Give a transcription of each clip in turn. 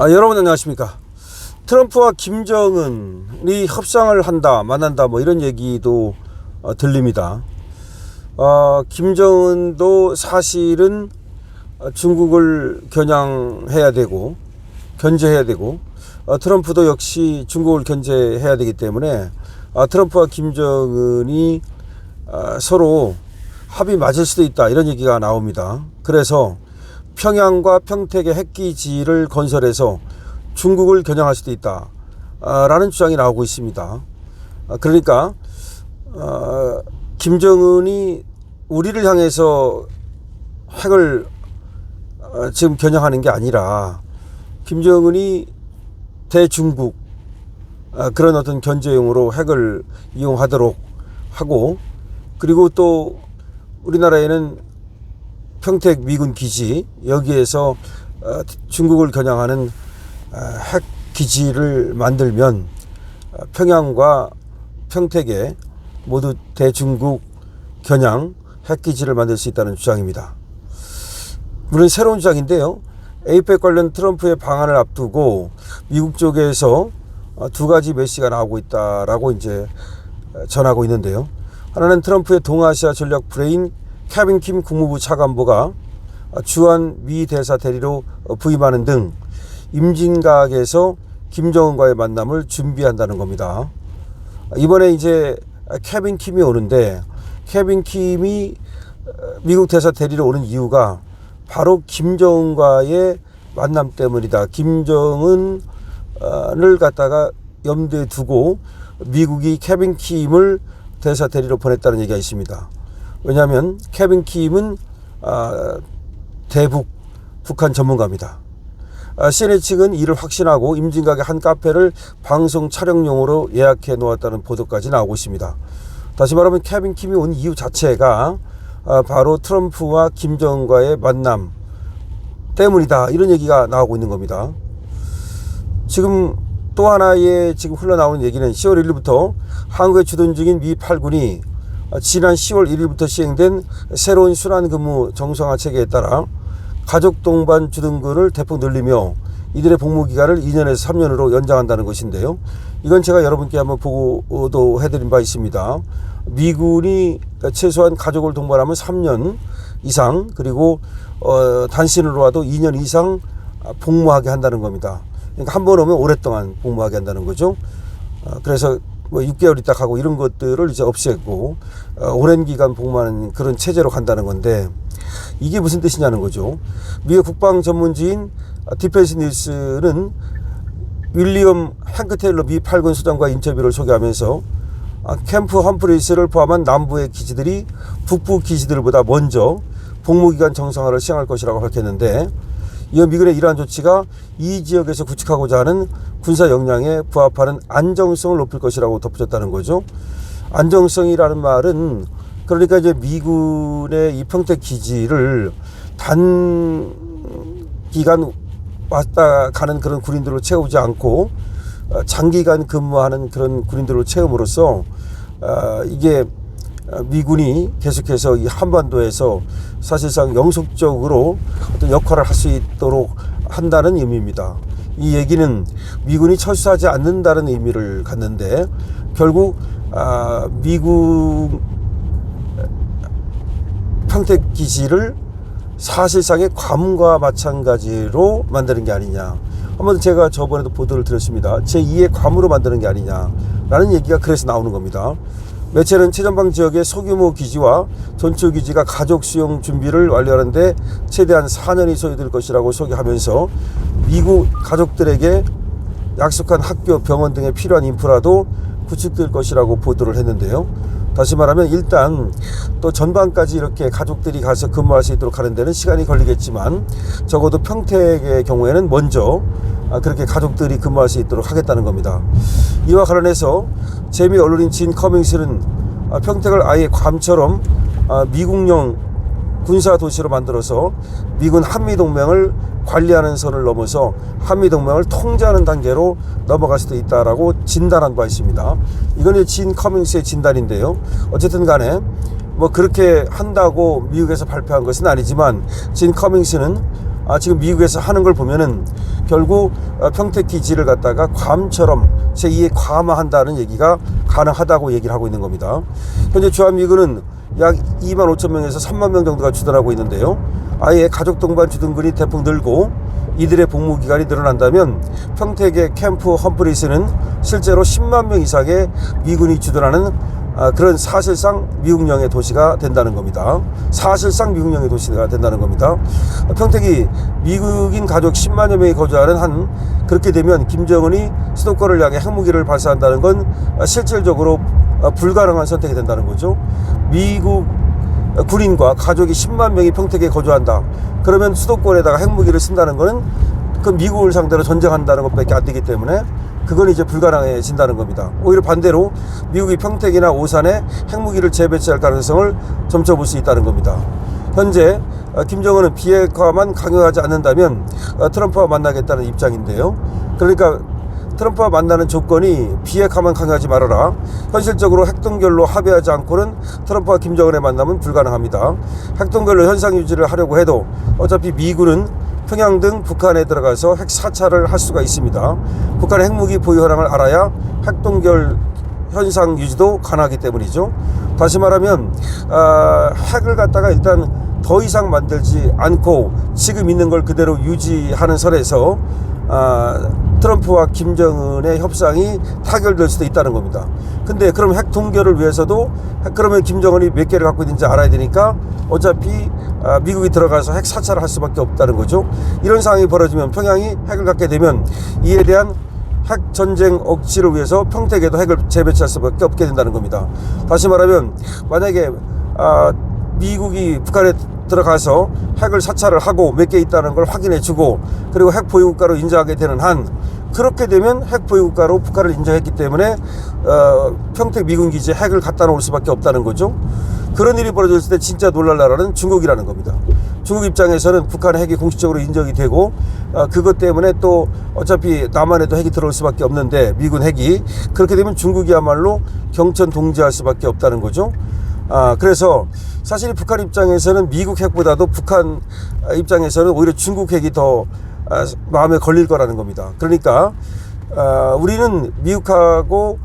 여러분 안녕하십니까. 트럼프와 김정은이 협상을 한다 만난다 뭐 이런 얘기도 들립니다. 김정은도 사실은 중국을 겨냥해야 되고 견제해야 되고 트럼프도 역시 중국을 견제해야 되기 때문에 트럼프와 김정은이 서로 합이 맞을 수도 있다 이런 얘기가 나옵니다. 그래서 평양과 평택의 핵기지를 건설해서 중국을 겨냥할 수도 있다 라는 주장이 나오고 있습니다. 그러니까 김정은이 우리를 향해서 핵을 지금 겨냥하는 게 아니라 김정은이 대중국 그런 어떤 견제용으로 핵을 이용하도록 하고, 그리고 또 우리나라에는 평택 미군 기지 여기에서 중국을 겨냥하는 핵 기지를 만들면 평양과 평택에 모두 대중국 겨냥 핵 기지를 만들 수 있다는 주장입니다. 물론 새로운 주장인데요. 에이펙 관련 트럼프의 방안을 앞두고 미국 쪽에서 두 가지 메시지가 나오고 있다라고 이제 전하고 있는데요. 하나는 트럼프의 동아시아 전략 브레인 케빈 킴 국무부 차관보가 주한 미 대사 대리로 부임하는 등 임진각에서 김정은과의 만남을 준비한다는 겁니다. 이번에 이제 케빈 킴이 오는데, 케빈 킴이 미국 대사 대리로 오는 이유가 바로 김정은과의 만남 때문이다. 김정은을 갖다가 염두에 두고 미국이 케빈 킴을 대사 대리로 보냈다는 얘기가 있습니다. 왜냐하면 케빈 킴은 대북 북한 전문가입니다. CNN 측은 이를 확신하고 임진각의 한 카페를 방송 촬영용으로 예약해 놓았다는 보도까지 나오고 있습니다. 다시 말하면 케빈 킴이 온 이유 자체가 바로 트럼프와 김정은과의 만남 때문이다 이런 얘기가 나오고 있는 겁니다. 지금 또 하나의 지금 흘러나오는 얘기는 10월 1일부터 한국에 주둔 중인 미 8군이 지난 10월 1일부터 시행된 새로운 순환근무 정상화 체계에 따라 가족 동반 주둔군을 대폭 늘리며 이들의 복무기간을 2년에서 3년으로 연장한다는 것인데요. 이건 제가 여러분께 한번 보도해드린 바 있습니다. 미군이 최소한 가족을 동반하면 3년 이상, 그리고 단신으로 와도 2년 이상 복무하게 한다는 겁니다. 그러니까 한 번 오면 오랫동안 복무하게 한다는 거죠. 그래서 뭐 6개월 있다 가고 이런 것들을 이제 없앴고 오랜 기간 복무하는 그런 체제로 간다는 건데, 이게 무슨 뜻이냐는 거죠. 미국 국방 전문지인 디펜스 뉴스는 윌리엄 행크 테일러 미 8군 수장과 인터뷰를 소개하면서 캠프 험프리스를 포함한 남부의 기지들이 북부 기지들보다 먼저 복무기간 정상화를 시행할 것이라고 밝혔는데, 이어 미군의 이러한 조치가 이 지역에서 구축하고자 하는 군사 역량에 부합하는 안정성을 높일 것이라고 덧붙였다는 거죠. 안정성이라는 말은 그러니까 이제 미군의 이 평택 기지를 단기간 왔다 가는 그런 군인들로 채우지 않고 장기간 근무하는 그런 군인들로 채움으로써 이게 미군이 계속해서 이 한반도에서 사실상 영속적으로 어떤 역할을 할 수 있도록 한다는 의미입니다. 이 얘기는 미군이 철수하지 않는다는 의미를 갖는데, 결국 미국 평택 기지를 사실상의 괌과 마찬가지로 만드는 게 아니냐. 한번 제가 저번에도 보도를 드렸습니다. 제2의 괌으로 만드는 게 아니냐라는 얘기가 그래서 나오는 겁니다. 매체는 최전방 지역의 소규모 기지와 전초 기지가 가족 수용 준비를 완료하는데 최대한 4년이 소요될 것이라고 소개하면서 미국 가족들에게 약속한 학교, 병원 등에 필요한 인프라도 구축될 것이라고 보도를 했는데요. 다시 말하면 일단 또 전방까지 이렇게 가족들이 가서 근무할 수 있도록 하는 데는 시간이 걸리겠지만, 적어도 평택의 경우에는 먼저 그렇게 가족들이 근무할 수 있도록 하겠다는 겁니다. 이와 관련해서 재미 언론인 진 커밍스는 평택을 아예 괌처럼 미국령 군사도시로 만들어서 미군 한미동맹을 관리하는 선을 넘어서 한미동맹을 통제하는 단계로 넘어갈 수도 있다라고 진단한 바 있습니다. 이건 진 커밍스의 진단인데요. 어쨌든 간에 뭐 그렇게 한다고 미국에서 발표한 것은 아니지만 진 커밍스는 지금 미국에서 하는 걸 보면은 결국 평택 기지를 갖다가 괌처럼 제2의 괌화한다는 얘기가 가능하다고 얘기를 하고 있는 겁니다. 현재 주한미군은 약 2만 5천 명에서 3만 명 정도가 주둔하고 있는데요. 아예 가족 동반 주둔군이 대폭 늘고 이들의 복무 기간이 늘어난다면 평택의 캠프 험프리스는 실제로 10만 명 이상의 미군이 주둔하는 그런 사실상 미국령의 도시가 된다는 겁니다. 사실상 미국령의 도시가 된다는 겁니다. 평택이 미국인 가족 10만여 명이 거주하는 한, 그렇게 되면 김정은이 수도권을 향해 핵무기를 발사한다는 건 실질적으로 불가능한 선택이 된다는 거죠. 미국 군인과 가족이 10만 명이 평택에 거주한다. 그러면 수도권에다가 핵무기를 쓴다는 거는 그 미국을 상대로 전쟁한다는 것밖에 안 되기 때문에 그건 이제 불가능해진다는 겁니다. 오히려 반대로 미국이 평택이나 오산에 핵무기를 재배치할 가능성을 점쳐 볼 수 있다는 겁니다. 현재 김정은은 비핵화만 강요하지 않는다면 트럼프와 만나겠다는 입장인데요. 그러니까 트럼프와 만나는 조건이 비핵화만 강요하지 말아라. 현실적으로 핵동결로 합의하지 않고는 트럼프와 김정은의 만남은 불가능합니다. 핵동결로 현상 유지를 하려고 해도 어차피 미군은 평양 등 북한에 들어가서 핵 사찰을 할 수가 있습니다. 북한의 핵무기 보유 현황을 알아야 핵동결 현상 유지도 가능하기 때문이죠. 다시 말하면 핵을 갖다가 일단 더 이상 만들지 않고 지금 있는 걸 그대로 유지하는 선에서 트럼프와 김정은의 협상이 타결될 수도 있다는 겁니다. 근데 그럼 핵 동결을 위해서도 그러면 김정은이 몇 개를 갖고 있는지 알아야 되니까 어차피 미국이 들어가서 핵 사찰을 할 수밖에 없다는 거죠. 이런 상황이 벌어지면 평양이 핵을 갖게 되면 이에 대한 핵 전쟁 억지를 위해서 평택에도 핵을 재배치할 수밖에 없게 된다는 겁니다. 다시 말하면 만약에 미국이 북한에 들어가서 핵을 사찰을 하고 몇 개 있다는 걸 확인해 주고 그리고 핵 보유국가로 인정하게 되는 한, 그렇게 되면 핵 보유국가로 북한을 인정했기 때문에 평택 미군기지에 핵을 갖다 놓을 수밖에 없다는 거죠. 그런 일이 벌어졌을 때 진짜 놀랄 나라는 중국이라는 겁니다. 중국 입장에서는 북한의 핵이 공식적으로 인정이 되고 그것 때문에 또 어차피 남한에도 핵이 들어올 수밖에 없는데 미군 핵이, 그렇게 되면 중국이야말로 경천 동지할 수밖에 없다는 거죠. 그래서 사실 북한 입장에서는 미국 핵보다도 북한 입장에서는 오히려 중국 핵이 더 마음에 걸릴 거라는 겁니다. 그러니까 우리는 미국하고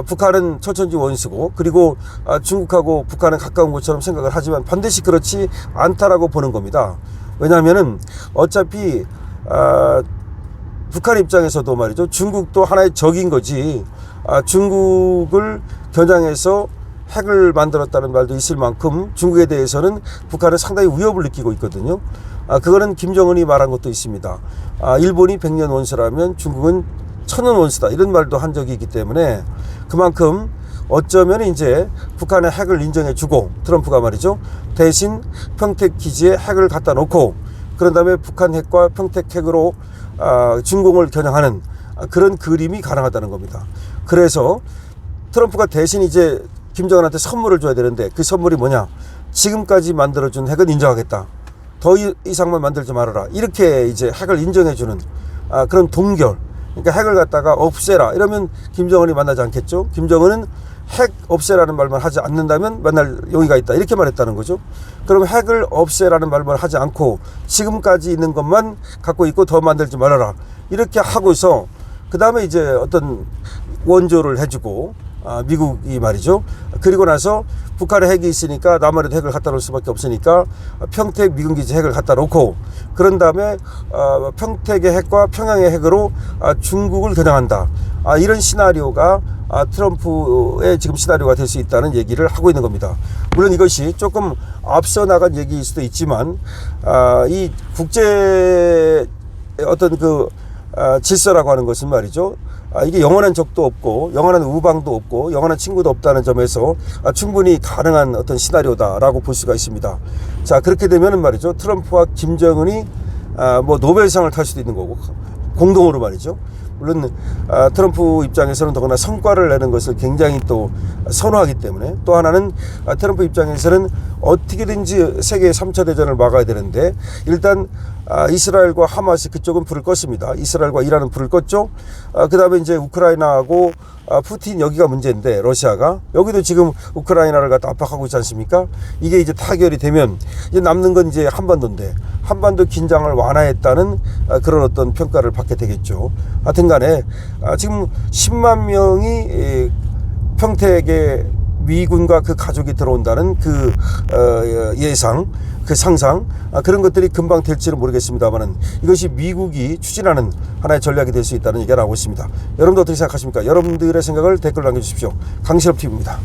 북한은 처천지 원수고 그리고 중국하고 북한은 가까운 것처럼 생각을 하지만 반드시 그렇지 않다라고 보는 겁니다. 왜냐하면은 어차피 북한 입장에서도 말이죠, 중국도 하나의 적인 거지, 중국을 겨냥해서 핵을 만들었다는 말도 있을 만큼 중국에 대해서는 북한은 상당히 위협을 느끼고 있거든요. 그거는 김정은이 말한 것도 있습니다. 일본이 100년 원수라면 중국은 1000년 원수다, 이런 말도 한 적이 있기 때문에 그만큼 어쩌면 이제 북한의 핵을 인정해주고 트럼프가 말이죠, 대신 평택 기지에 핵을 갖다 놓고 그런 다음에 북한 핵과 평택 핵으로 준공을 겨냥하는 그런 그림이 가능하다는 겁니다. 그래서 트럼프가 대신 이제 김정은한테 선물을 줘야 되는데 그 선물이 뭐냐, 지금까지 만들어준 핵은 인정하겠다, 더 이상만 만들지 말아라, 이렇게 이제 핵을 인정해주는 그런 동결, 그러니까 핵을 갖다가 없애라 이러면 김정은이 만나지 않겠죠. 김정은은 핵 없애라는 말만 하지 않는다면 만날 용의가 있다, 이렇게 말했다는 거죠. 그럼 핵을 없애라는 말만 하지 않고 지금까지 있는 것만 갖고 있고 더 만들지 말아라, 이렇게 하고서 그 다음에 이제 어떤 원조를 해주고 미국이 말이죠. 그리고 나서 북한에 핵이 있으니까 남한에도 핵을 갖다 놓을 수밖에 없으니까 평택 미군기지 핵을 갖다 놓고 그런 다음에 평택의 핵과 평양의 핵으로 중국을 겨냥한다, 이런 시나리오가 트럼프의 지금 시나리오가 될 수 있다는 얘기를 하고 있는 겁니다. 물론 이것이 조금 앞서 나간 얘기일 수도 있지만 이 국제 어떤 그 질서라고 하는 것은 말이죠, 이게 영원한 적도 없고 영원한 우방도 없고 영원한 친구도 없다는 점에서 충분히 가능한 어떤 시나리오다라고 볼 수가 있습니다. 자, 그렇게 되면은 말이죠, 트럼프와 김정은이 뭐 노벨상을 탈 수도 있는 거고 공동으로 말이죠. 물론 트럼프 입장에서는 더구나 성과를 내는 것을 굉장히 또 선호하기 때문에, 또 하나는 트럼프 입장에서는 어떻게든지 세계 3차 대전을 막아야 되는데 일단 이스라엘과 하마스 그쪽은 불을 껐습니다. 이스라엘과 이란은 불을 껐죠. 그 다음에 이제 우크라이나하고 푸틴 여기가 문제인데 러시아가 여기도 지금 우크라이나를 갖다 압박하고 있지 않습니까? 이게 이제 타결이 되면 이제 남는 건 이제 한반도인데 한반도 긴장을 완화했다는 그런 어떤 평가를 받게 되겠죠. 하여튼간에 지금 10만 명이 평택에 미군과 그 가족이 들어온다는 그 예상, 그 상상, 그런 것들이 금방 될지는 모르겠습니다만은 이것이 미국이 추진하는 하나의 전략이 될 수 있다는 얘기가 나오고 있습니다. 여러분도 어떻게 생각하십니까? 여러분들의 생각을 댓글로 남겨주십시오. 강실업 TV입니다.